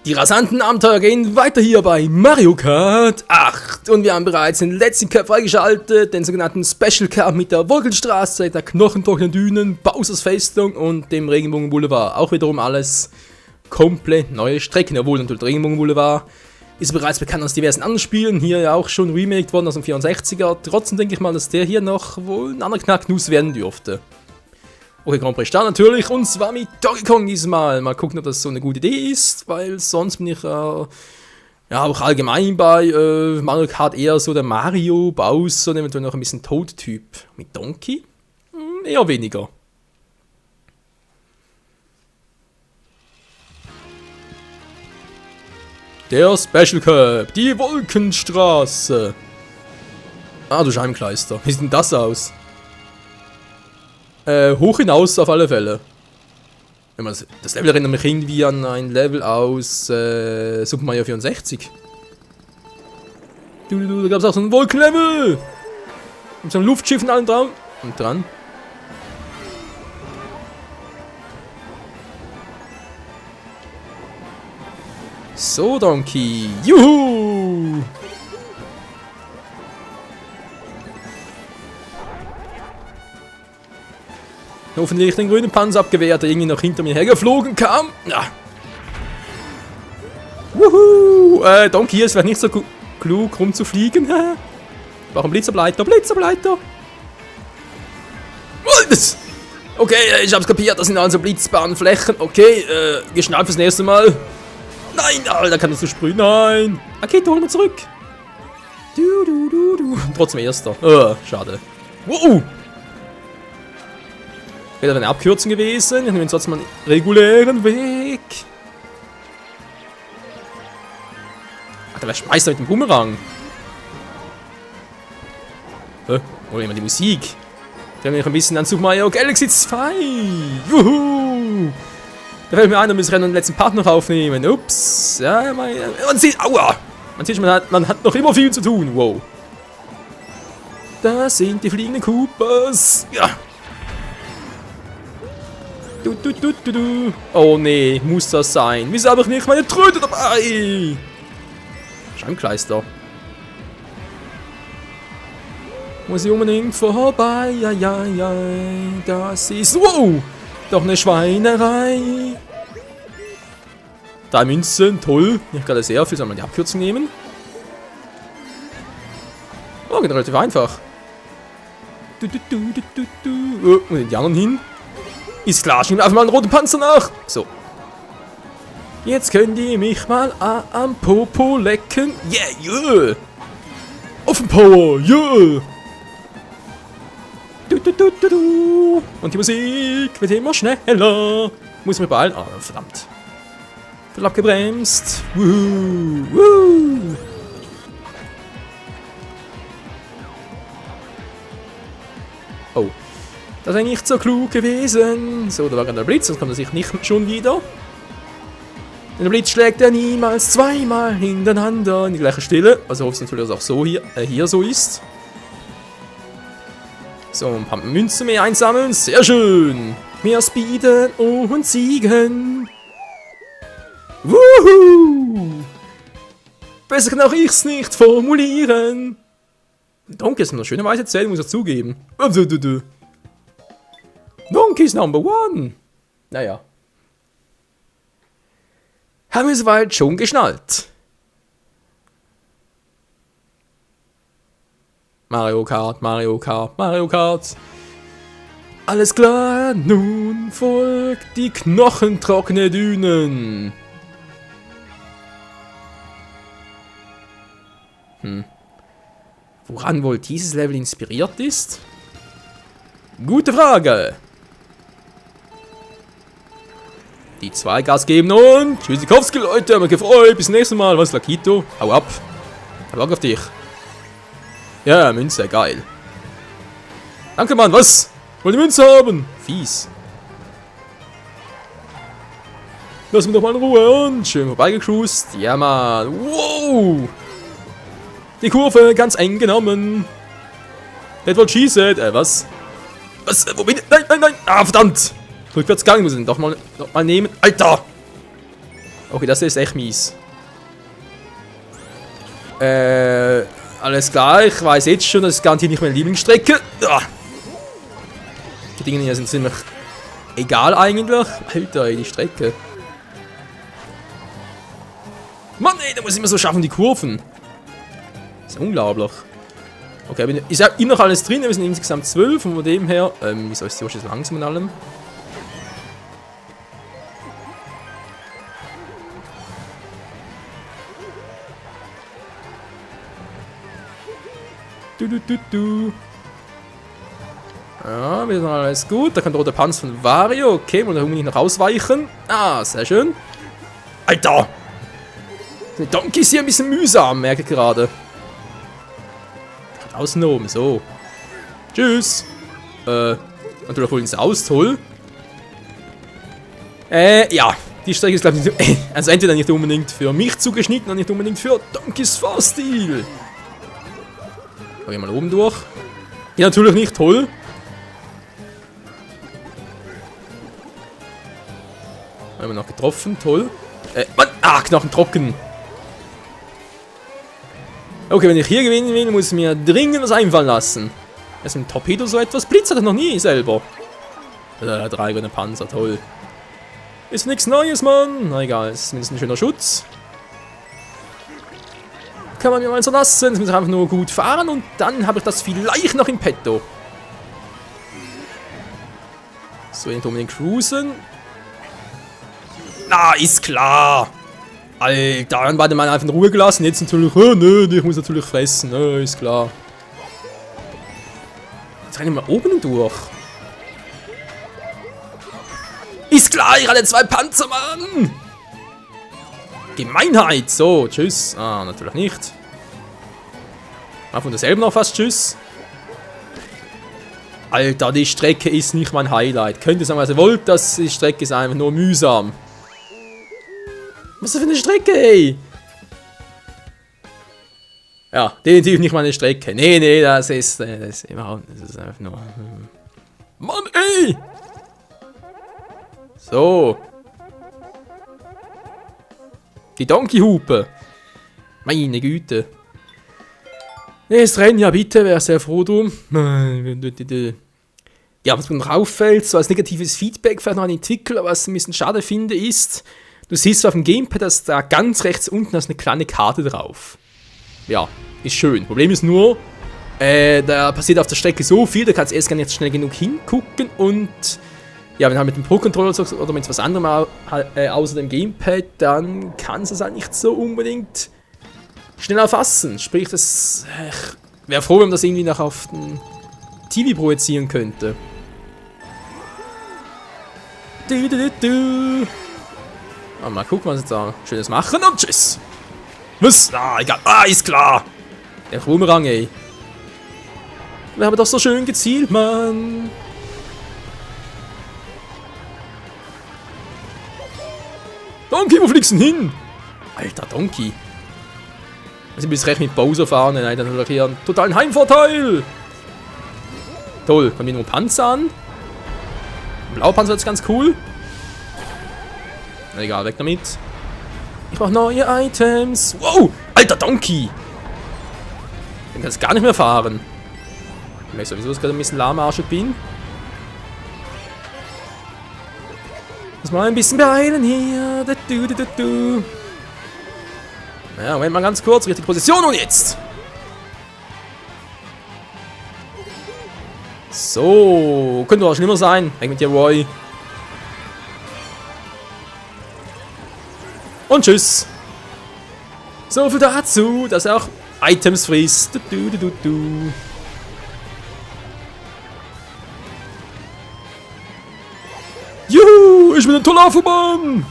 Die rasanten Abenteuer gehen weiter hier bei Mario Kart 8 und wir haben bereits den letzten Cup freigeschaltet, den sogenannten Special Cup mit der Wolkenstraße, der knochentrockenen Dünen, Bowsers Festung und dem Regenbogen Boulevard. Auch wiederum alles komplett neue Strecken, obwohl natürlich der Regenbogen Boulevard ist bereits bekannt aus diversen anderen Spielen, hier ja auch schon remaked worden aus dem 64er. Trotzdem denke ich mal, dass der hier noch wohl ein anderer Knacknuss werden dürfte. Okay, Grand Prix Start natürlich, und zwar mit Donkey Kong diesmal. Mal gucken, ob das so eine gute Idee ist, weil sonst bin ich ja auch allgemein bei Mario Kart eher so der Mario, Bowser und eventuell noch ein bisschen Toad-Typ. Mit Donkey? Eher weniger. Der Special Cup, die Wolkenstraße. Ah, du Scheibenkleister. Wie sieht denn das aus? Hoch hinaus auf alle Fälle. Wenn man das Level erinnert mich irgendwie an ein Level aus Super Mario 64. Da gab es auch so ein Wolkenlevel. Mit so einem Luftschiff und allem dran. So, Donkey. Juhu! Hoffentlich den grünen Panzer abgewehrt, der irgendwie noch hinter mir hergeflogen kam. Ja. Wuhu! Donkey, es wäre nicht so klug rumzufliegen. Brauchen Blitzableiter. Okay, ich hab's kapiert, das sind also blitzbaren Flächen. Okay, geschnallt fürs nächste Mal. Nein, Alter, kann das so sprühen? Nein. Okay, hol mal zurück. Trotzdem erster. Schade. Wow! Wäre eine Abkürzung gewesen. Ich nehme jetzt trotzdem einen regulären Weg. Alter, wer schmeißt da mit dem Bumerang? Oh, immer die Musik. Da habe ich ein bisschen an Super Mario Galaxy 2. Juhu! Da fällt mir ein, da muss ich den letzten Part noch aufnehmen. Ups. Ja, man sieht. Aua! Man sieht schon, man hat noch immer viel zu tun. Wow. Da sind die fliegenden Koopas. Ja. Oh nee, muss das sein? Wieso habe ich nicht meine Tröte dabei? Scheibenkleister. Muss ich unbedingt vorbei? Ja. Das ist. Wow! Doch eine Schweinerei. 3 Münzen, toll. Ich gerade sehr viel, soll man die Abkürzung nehmen? Oh, geht relativ einfach. Und die anderen hin. Ist klar, schieben wir einfach mal einen roten Panzer nach. So. Jetzt könnt ihr mich mal am Popo lecken. Yeah. Offen Power, yeah. Und die Musik wird immer schneller. Muss mich beeilen. Ah, verdammt. Voll abgebremst. Woo. Oh. Das wäre nicht so klug gewesen. So, da war gerade der Blitz, sonst kommt er sich nicht schon wieder. Den Blitz schlägt er niemals zweimal hintereinander in die gleiche Stelle. Also hoffe ich natürlich, dass auch so hier so ist. So, ein paar Münzen mehr einsammeln. Sehr schön. Mehr speeden und siegen. Wuhu! Besser kann auch ich's nicht formulieren. Donkey ist mir noch schönerweise erzählt, muss ich zugeben. Donkey's Number 1. Naja. Haben wir soweit schon geschnallt. Mario Kart. Alles klar, nun folgt die knochentrockene Dünen. Woran wohl dieses Level inspiriert ist? Gute Frage. Die 2 Gas geben und Tschüssikowski, Leute, haben wir gefreut. Bis zum nächsten Mal. Was, Lakito? Hau ab. Hab Bock auf dich. Ja, Münze, geil. Danke, Mann, was? Wollt ihr Münze haben? Fies. Lass mich doch mal in Ruhe und schön vorbeigecruised. Ja, Mann. Wow. Die Kurve ganz eng genommen. That what she said. Was? Was? Wo bin ich? Nein. Ah, verdammt. Rückwärtsgang muss ich den doch mal nehmen. Alter. Okay, das ist echt mies. Alles klar, ich weiß jetzt schon, das ist garantiert nicht meine Lieblingsstrecke. Ah. Die Dinge hier sind ziemlich egal eigentlich. Alter, ey, die Strecke. Mann, ey, da muss ich immer so schaffen, die Kurven. Das ist unglaublich. Okay, ist ja immer noch alles drin, wir sind insgesamt 12 und von dem her, wieso ist die jetzt langsam und allem? Ja, wir sind alles gut. Da kommt der rote Panzer von Wario. Okay, und da muss ich noch ausweichen. Ah, sehr schön. Alter! Der Donkey ist hier ein bisschen mühsam, merke ich gerade. Außen oben, so. Tschüss. Natürlich holen sie aus, toll. Ja. Die Strecke ist, glaube ich, nicht, also entweder nicht unbedingt für mich zugeschnitten und nicht unbedingt für Donkeys Fahrstil. Gehen wir mal oben durch. Ja, natürlich nicht, toll. Haben wir noch getroffen, toll. Knochen trocken. Okay, wenn ich hier gewinnen will, muss ich mir dringend was einfallen lassen. Ist ein Torpedo so etwas? Blitz hat er noch nie selber. 3 grüne Panzer, toll. Ist nichts Neues, Mann. Na egal, ist zumindest ein schöner Schutz. Kann man mir mal so lassen. Jetzt muss ich einfach nur gut fahren und dann habe ich das vielleicht noch im Petto. So, nicht unbedingt cruisen. Na, ist klar. Alter, dann war der Mann einfach in Ruhe gelassen. Jetzt natürlich, nö, ich muss natürlich fressen. Ist klar. Jetzt rennen wir oben durch. Ist klar, ich hatte 2 Panzer, Mann. Gemeinheit. So, tschüss. Ah, natürlich nicht. Von derselben noch fast tschüss. Alter, die Strecke ist nicht mein Highlight. Könnt ihr sagen, was ihr wollt, die Strecke ist einfach nur mühsam. Was ist das für eine Strecke, ey? Ja, definitiv nicht meine Strecke. Nee, das ist überhaupt. Das ist einfach nur. Mann, ey! So. Die Donkey-Hupe. Meine Güte. Nächstes Rennen, ja bitte, wäre sehr froh drum. Ja, was mir noch auffällt, so als negatives Feedback vielleicht noch an den Entwickler, was ich ein bisschen schade finde, ist, du siehst auf dem Gamepad, dass da ganz rechts unten ist eine kleine Karte drauf. Ja, ist schön. Problem ist nur, da passiert auf der Strecke so viel, da kannst du erst gar nicht schnell genug hingucken und ja, wenn du halt mit dem Pro-Controller oder mit was anderem außer dem Gamepad, dann kannst du es halt nicht so unbedingt schnell erfassen. Sprich, das wäre froh, wenn man das irgendwie noch auf den TV projizieren könnte. Mal gucken, was jetzt da Schönes machen und tschüss. Was? Egal. Ist klar. Der Boomerang, ey. Wir haben doch so schön gezielt, Mann. Donkey, wo fliegst du denn hin? Alter, Donkey. Also, ich bin recht mit Bowser fahren. Nein, dann habe ich hier einen totalen Heimvorteil. Toll, kommt hier nur Panzer an. Blaupanzer ist ganz cool. Na egal, weg damit. Ich brauche neue Items. Wow, alter Donkey. Den kannst du gar nicht mehr fahren. Ich merke sowieso, dass ich gerade ein bisschen lahmarschig bin. Muss mal ein bisschen beeilen hier. Naja, Moment mal ganz kurz. Richtige Position und jetzt. So, könnte auch schlimmer sein. Weg mit dir, Roy. Und tschüss. So viel dazu, dass er auch Items frisst. Juhu, ich bin ein toller Affe-Mann.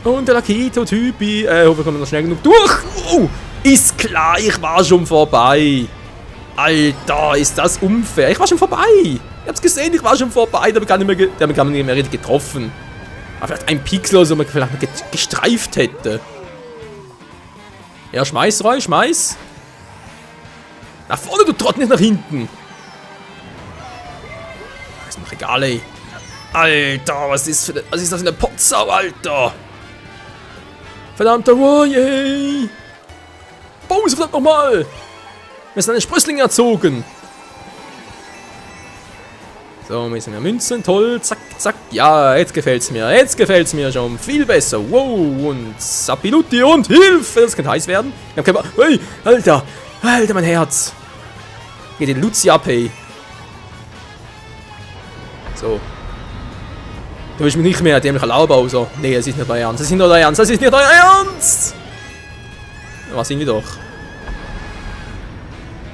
Und der Lakito-Typi. Hoffe, wir kommen noch schnell genug durch. Oh, ist klar, ich war schon vorbei. Alter, ist das unfair. Ich war schon vorbei. Ich hab's gesehen, ich war schon vorbei. Da haben wir nicht mehr richtig getroffen. Aber vielleicht ein Pixel, so man vielleicht gestreift hätte. Ja, schmeiß, Roy, schmeiß. Nach vorne, du Trott, nicht nach hinten. Das sind Regale. Alter, was ist das für eine Potsau, Alter? Verdammter Warrior! Pause, verdammt nochmal! Wir sind eine Sprösslinge erzogen. So, ein bisschen mehr Münzen, toll, zack, zack. Ja, jetzt gefällt's mir schon viel besser. Wow, und Sapiluti und Hilfe, das kann heiß werden. Ich hab keinen hey, Alter, mein Herz. Geht den Luzi ab, hey. So. Du willst mich nicht mehr, dämlicher Laubauser. Nee, es ist nicht euer Ernst, das ist nicht euer Ernst. Was sind wir doch?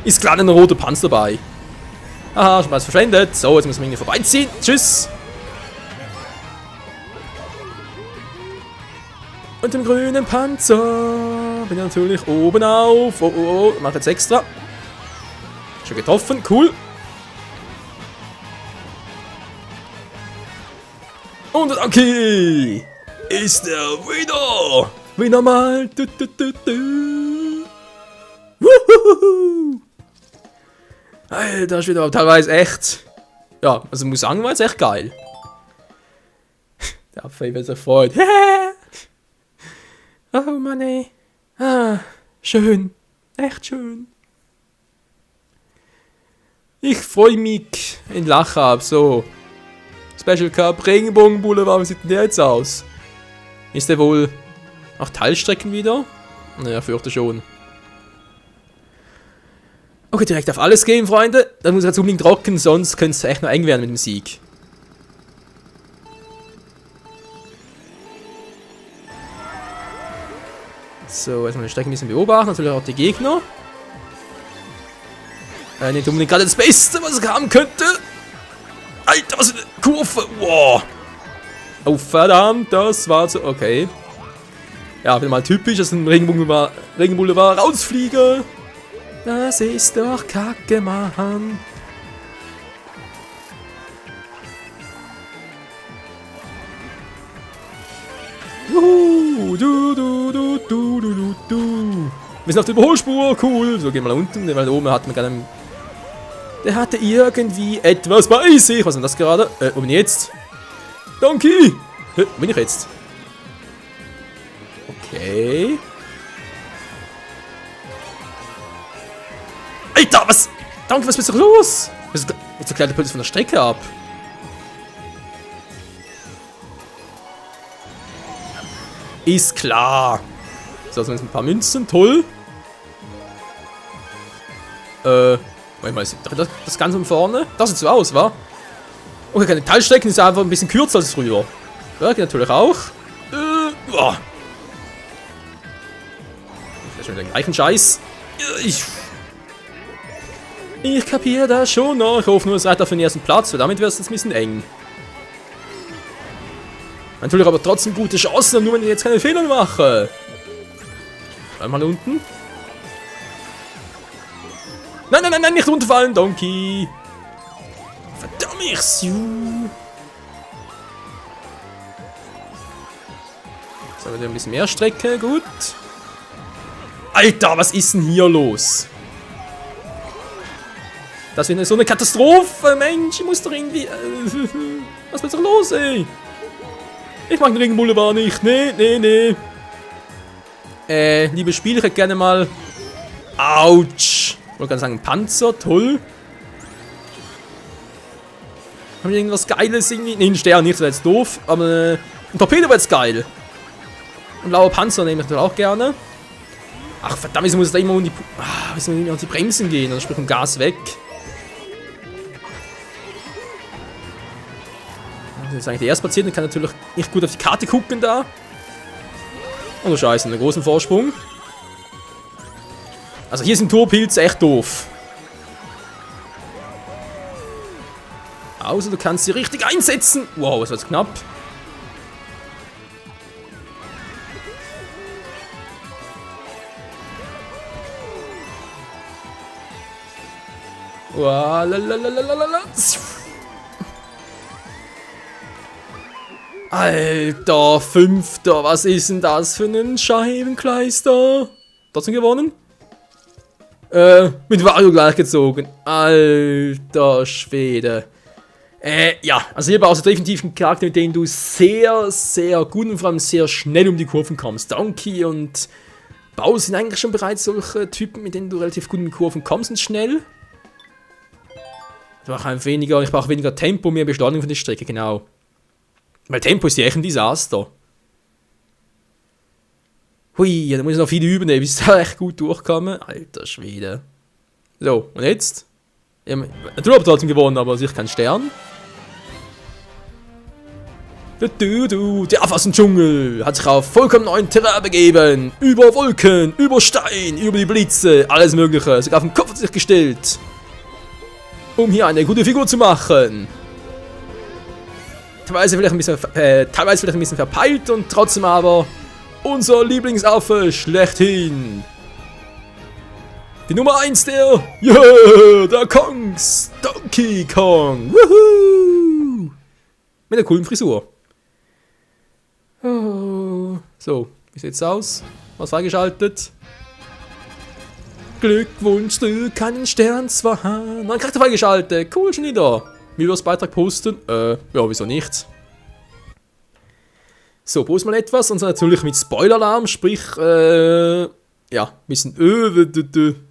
Ist klar ein roter Panzer dabei. Aha, schon was verschwendet. So, jetzt müssen wir irgendwie vorbeiziehen. Tschüss. Und dem grünen Panzer bin ich natürlich oben auf. Oh, mach jetzt extra. Schon getroffen, cool. Und okay, ist der Winner. Winner mal. Wuhuhu. Alter, ist wieder teilweise echt. Ja, also muss sagen, war jetzt echt geil. Der Apfel wird sich freut. Oh Mann, ey. Ah, schön. Echt schön. Ich freue mich in Lachab. So. Special Cup, Regenbogen Boulevard. Wie sieht denn der jetzt aus? Ist der wohl auch Teilstrecken wieder? Naja, fürchte schon. Okay, direkt auf alles gehen, Freunde. Dann muss er jetzt unbedingt rocken, sonst könnte es echt noch eng werden mit dem Sieg. So, erstmal die Strecke ein bisschen beobachten, natürlich auch die Gegner. Nicht unbedingt gerade das Beste, was es haben könnte. Alter, was für eine Kurve. Wow. Oh, verdammt, das war so. Okay. Ja, wieder mal typisch, dass ein Regenboulevard rausfliege. Das ist doch Kacke, Mann. Wir sind auf der Überholspur, cool. So, gehen wir mal unten, weil da oben hat man gerade. Der hatte irgendwie etwas bei sich. Was ist denn das gerade? Wo bin ich jetzt? Donkey! Wo bin ich jetzt? Okay. Alter, was? Danke, was ist doch los? Jetzt erklärt der plötzlich von der Strecke ab. Ist klar. So, also jetzt ein paar Münzen, toll. Warte mal, das Ganze von vorne? Das sieht so aus, wa? Okay, keine Teilstrecken, ist einfach ein bisschen kürzer als früher. Ja, geht natürlich auch. Boah. Das ist schon wieder den gleichen Scheiß. Ich kapiere das schon noch. Ich hoffe nur, es reicht auf den ersten Platz, weil damit wäre es jetzt ein bisschen eng. Natürlich aber trotzdem gute Chancen, nur wenn ich jetzt keine Fehler mache. Einmal unten. Nein, nein, nein, nein, nicht runterfallen, Donkey. Verdammt, So, wieder ein bisschen mehr Strecke, gut. Alter, was ist denn hier los? Das ist so eine Katastrophe, Mensch. Ich muss doch irgendwie... was ist doch los, ey? Ich mag den Regenboulevard nicht. Nee. Liebes Spiel, ich hätte gerne mal... Autsch. Ich wollte gerade sagen, Panzer, toll. Haben wir irgendwas Geiles irgendwie? Ne, ein Stern nicht, das wäre jetzt doof. Aber ein Torpedo wäre jetzt geil. Ein blauer Panzer nehme ich natürlich auch gerne. Ach verdammt, wieso muss es da immer um die... wieso muss um die Bremsen gehen? Oder sprich um Gas weg. Das ist jetzt eigentlich der Erstplatzierte, kann natürlich nicht gut auf die Karte gucken da. Oh Scheiße, einen großen Vorsprung. Also hier sind Turpilze echt doof. Außer du kannst sie richtig einsetzen. Wow, das war jetzt knapp. Wow, lalalala. Alter, Fünfter, was ist denn das für ein Scheibenkleister? Trotzdem gewonnen? Mit Wario gleich gezogen. Alter Schwede. Ja, also hier brauchst du definitiv einen Charakter, mit dem du sehr, sehr gut und vor allem sehr schnell um die Kurven kommst. Donkey und Bowser sind eigentlich schon bereits solche Typen, mit denen du relativ gut um die Kurven kommst und schnell. Ich brauche weniger Tempo, mehr Beschleunigung von der Strecke, genau. Weil Tempo ist ja echt ein Desaster. Hui, da muss ich noch viel üben, bis ich da echt gut durchkomme. Alter Schwede. So, und jetzt? Ja, natürlich habe ich trotzdem gewonnen, aber sicher kein Stern. Der Affe aus dem Dschungel hat sich auf vollkommen neuen Terrain begeben. Über Wolken, über Stein, über die Blitze, alles mögliche. Sogar auf den Kopf hat sich gestellt. Um hier eine gute Figur zu machen. Teilweise vielleicht ein bisschen verpeilt und trotzdem aber unser Lieblingsaffe schlechthin. Die Nummer 1 der Kongs, Donkey Kong. Woohoo! Mit einer coolen Frisur. Oh. So, wie sieht's aus? Was freigeschaltet? Glückwunsch, du kannst einen Stern zwar haben. Neuen Charakter freigeschaltet. Cool, schon wieder. Wie wir das Beitrag posten? Ja, wieso nicht? So, posten wir etwas. Und zwar natürlich mit Spoiler-Alarm, sprich, ja, ein bisschen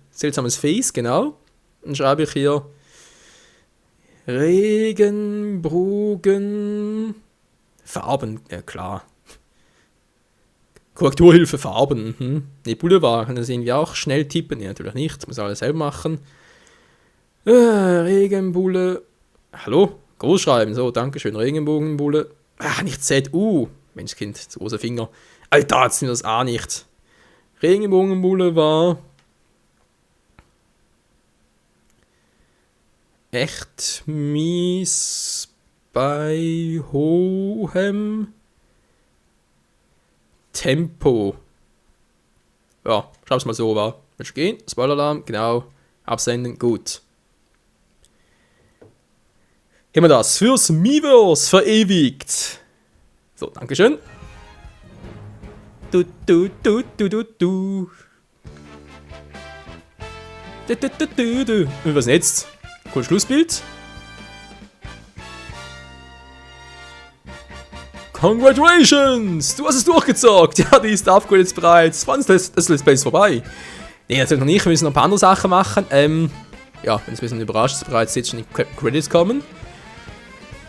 seltsames Face, genau. Dann schreibe ich hier Regenbogen Farben, ja klar. Korrekturhilfe Farben, Ne, Boulevard, kann das irgendwie auch schnell tippen? Ne, natürlich nicht, muss alles selber machen. Regenbulle. Hallo? Großschreiben, so, dankeschön. Regenbogenbulle. Nicht ZU. Menschkind, zu großer Finger. Alter, jetzt sind das A nicht. Regenbogenbulle war echt mies bei hohem Tempo. Ja, schreib's mal so, war. Willst du gehen? Spoiler-Alarm, genau. Absenden, gut. Hier haben wir das. Fürs Miiverse verewigt. So, dankeschön. Was denn jetzt? Cool, Schlussbild. Congratulations! Du hast es durchgezockt! Ja, die ist Upgrade jetzt bereits. Wann ist das Let's Play vorbei? Nee, natürlich noch nicht. Wir müssen noch ein paar andere Sachen machen. Ja, wenn es ein bisschen überrascht ist, bereits jetzt schon die Credits kommen.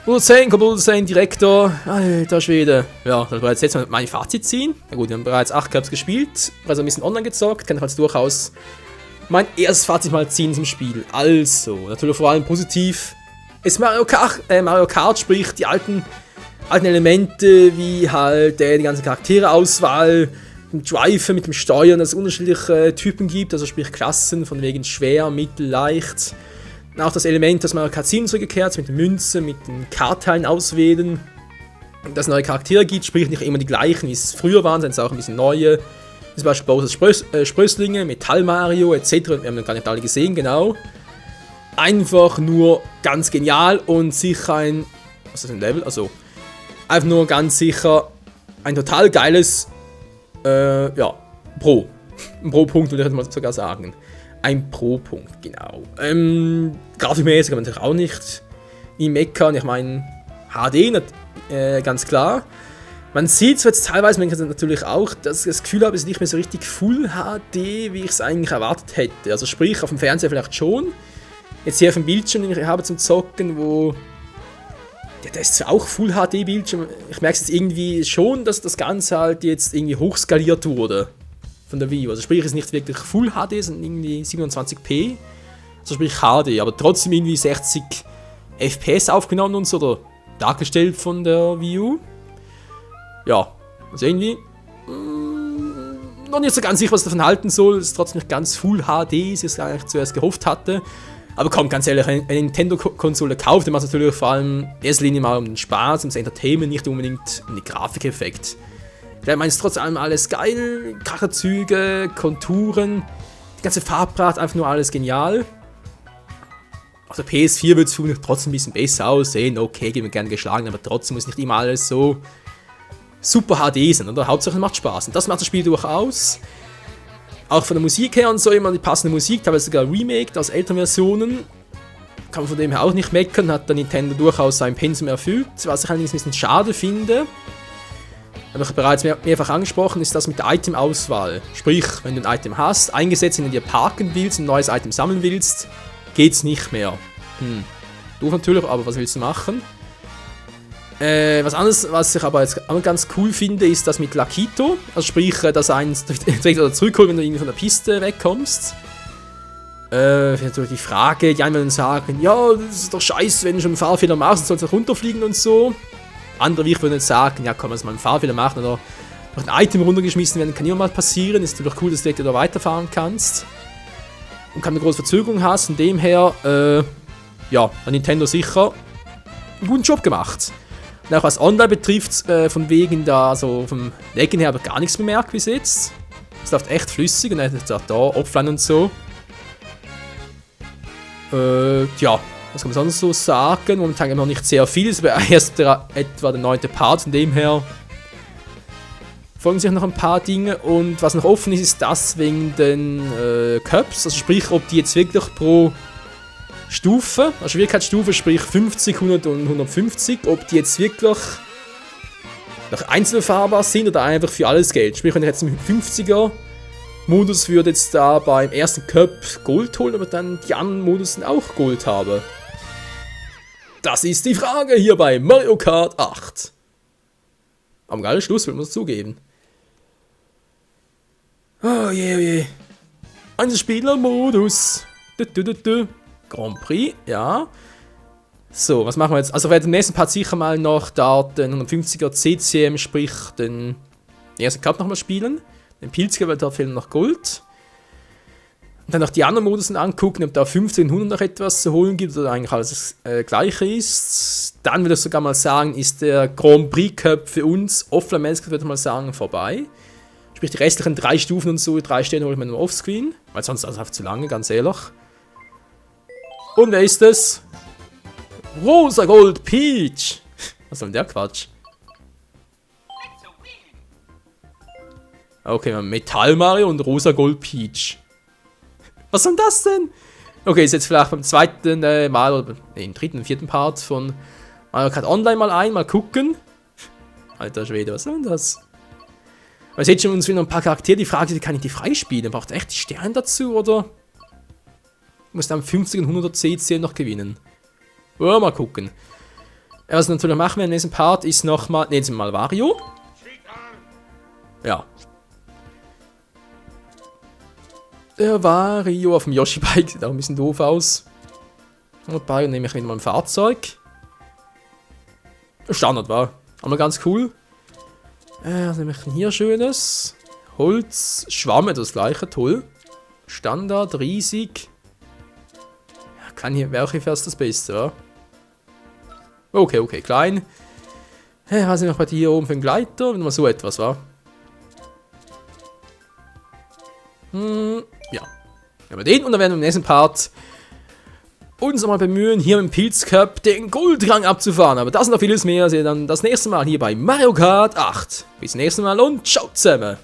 Computer Direktor. Alter Schwede. Ja, das war jetzt mal mein Fazit ziehen. Na gut, wir haben bereits 8 Cups gespielt. Also ein bisschen online gezockt. Kann ich halt durchaus mein erstes Fazit mal ziehen zum Spiel. Also, natürlich vor allem positiv. Ist Mario Kart, sprich die alten Elemente, wie halt die ganze Charaktereauswahl, mit Drive, mit dem Steuern, dass es unterschiedliche Typen gibt, also sprich Klassen, von wegen schwer, mittel, leicht. Und auch das Element, das Mario Kart 7 zurückgekehrt mit den Münzen, mit den Kartteilen auswählen. Und dass es neue Charaktere gibt, sprich nicht immer die gleichen, wie es früher waren, sondern es auch ein bisschen neue. Zum Beispiel Bowser's Sprösslinge, Metall Mario etc. Wir haben gar nicht alle gesehen, genau. Einfach nur ganz genial und sicher ein. Was ist das, ein Level? Also. Einfach nur ganz sicher ein total geiles. Ja. Ein Pro-Punkt würde ich mal sogar sagen. Ein Pro-Punkt, genau. Grafikmäßig aber natürlich auch nicht wie meckern. Ich meine, HD, ganz klar. Man sieht jetzt teilweise natürlich auch, dass ich das Gefühl habe, es ist nicht mehr so richtig Full HD, wie ich es eigentlich erwartet hätte. Also sprich, auf dem Fernseher vielleicht schon. Jetzt hier auf dem Bildschirm, den ich habe zum Zocken, wo... Ja, das ist zwar auch Full HD Bildschirm. Ich merke es jetzt irgendwie schon, dass das Ganze halt jetzt irgendwie hochskaliert wurde. Von der Wii U. Also sprich, es ist nicht wirklich Full HD, sondern irgendwie 27p. Also sprich HD, aber trotzdem irgendwie 60 FPS aufgenommen und so, oder dargestellt von der Wii U. Ja, also irgendwie noch nicht so ganz sicher, was ich davon halten soll. Es ist trotzdem nicht ganz Full HD, wie ich es eigentlich zuerst gehofft hatte. Aber komm, ganz ehrlich, eine Nintendo-Konsole kauft, dann macht es natürlich vor allem in erster Linie mal um den Spaß, um das Entertainment, nicht unbedingt um den Grafikeffekt. Ich meine, es ist trotz allem alles geil, Kracherzüge, Konturen, die ganze Farbpracht, einfach nur alles genial. Auf der PS4 wird es trotzdem ein bisschen besser aussehen, okay, geben wir gerne geschlagen, aber trotzdem muss nicht immer alles so super HD sein, oder? Hauptsache es macht Spaß und das macht das Spiel durchaus. Auch von der Musik her und so immer die passende Musik, teilweise sogar remaked aus älteren Versionen. kann man von dem her auch nicht meckern, hat der Nintendo durchaus sein Pensum erfüllt. Was ich allerdings ein bisschen schade finde, habe ich bereits mehrfach angesprochen, ist das mit der Item-Auswahl. Sprich, wenn du ein Item hast, eingesetzt, wenn du dir parken willst, ein neues Item sammeln willst, geht's nicht mehr. Doof natürlich, aber was willst du machen? Was anderes, was ich aber jetzt auch ganz cool finde, ist das mit Lakitu. Also sprich, dass eins direkt oder zurückholt, wenn du irgendwie von der Piste wegkommst. Natürlich die Frage, die einen würden sagen, ja, das ist doch scheiße, wenn du schon einen Fahrfehler machst, sollst du runterfliegen und so. Andere wie ich würden jetzt sagen, ja komm, wenn du mal einen Fahrfehler machen oder noch ein Item runtergeschmissen werden, kann immer mal passieren. Ist natürlich cool, dass du direkt wieder weiterfahren kannst. Und keine große Verzögerung hast. Von dem her, ja, hat Nintendo sicher einen guten Job gemacht. Und auch was Online betrifft, von wegen da, so vom Laggen her habe ich gar nichts bemerkt bis jetzt. Es läuft echt flüssig und dann ist auch da offline und so. Ja, was kann man sonst so sagen? Momentan noch nicht sehr viel, es wäre erst etwa der 9. Part, von dem her folgen sich noch ein paar Dinge. Und was noch offen ist, ist das wegen den Cups, also sprich, ob die jetzt wirklich pro Stufe, also Schwierigkeitsstufe, sprich 50, 100 und 150, ob die jetzt wirklich noch einzeln fahrbar sind oder einfach für alles Geld. Sprich, wenn ich jetzt im 50er Modus würde jetzt da beim ersten Cup Gold holen, aber dann die anderen Modusen auch Gold habe. Das ist die Frage hier bei Mario Kart 8. Am geilen Schluss, will man es zugeben. Oh je, oh je. Einzelspieler-Modus. Grand Prix, ja. So, was machen wir jetzt? Also, wir werden im nächsten Part sicher mal noch da den 150er CCM, sprich den ersten Cup nochmal spielen. Den Pilzger, weil da fehlen noch Gold. Und dann noch die anderen Modusen angucken, ob da 50 und 100 noch etwas zu holen gibt oder eigentlich alles das gleiche ist. Dann würde ich sogar mal sagen, ist der Grand Prix Cup für uns offline-mäßig, würde ich mal sagen, vorbei. Sprich, die restlichen 3 Stufen und so, 3 Sterne hole ich mir nur offscreen, weil sonst ist das einfach zu lange, ganz ehrlich. Und wer ist es? Rosa Gold Peach! Was soll denn der Quatsch? Okay, wir haben Metall Mario und Rosa Gold Peach. Was soll das denn? Okay, ist jetzt vielleicht beim zweiten Mal oder im dritten, 4. Part von Mario Kart Online mal gucken. Alter Schwede, was soll denn das? Weil jetzt schon uns wieder ein paar Charaktere, die Frage ist, kann ich die freispielen? Braucht echt die Sterne dazu oder? Ich muss dann 50 und 100 CC noch gewinnen. Oh, mal gucken. Was wir natürlich machen wir im nächsten Part ist nochmal, nehmen Sie mal Wario. Ja. Der Wario auf dem Yoshi-Bike sieht auch ein bisschen doof aus. Und Wario nehme ich wieder mal ein Fahrzeug. Standard war. Aber ganz cool. Was nehme ich denn hier Schönes? Holz, Schwamm, das gleiche, toll. Standard, riesig. Ja, kann hier, welche fährst das Beste, oder? Okay, klein. Was nehme ich bei dir hier oben für einen Gleiter? Wenn mal so etwas, war. Ja. Aber den und dann werden wir im nächsten Part uns nochmal bemühen, hier im Pilz Cup den Goldrang abzufahren. Aber das und noch vieles mehr seht ihr dann das nächste Mal hier bei Mario Kart 8. Bis zum nächsten Mal und ciao zusammen.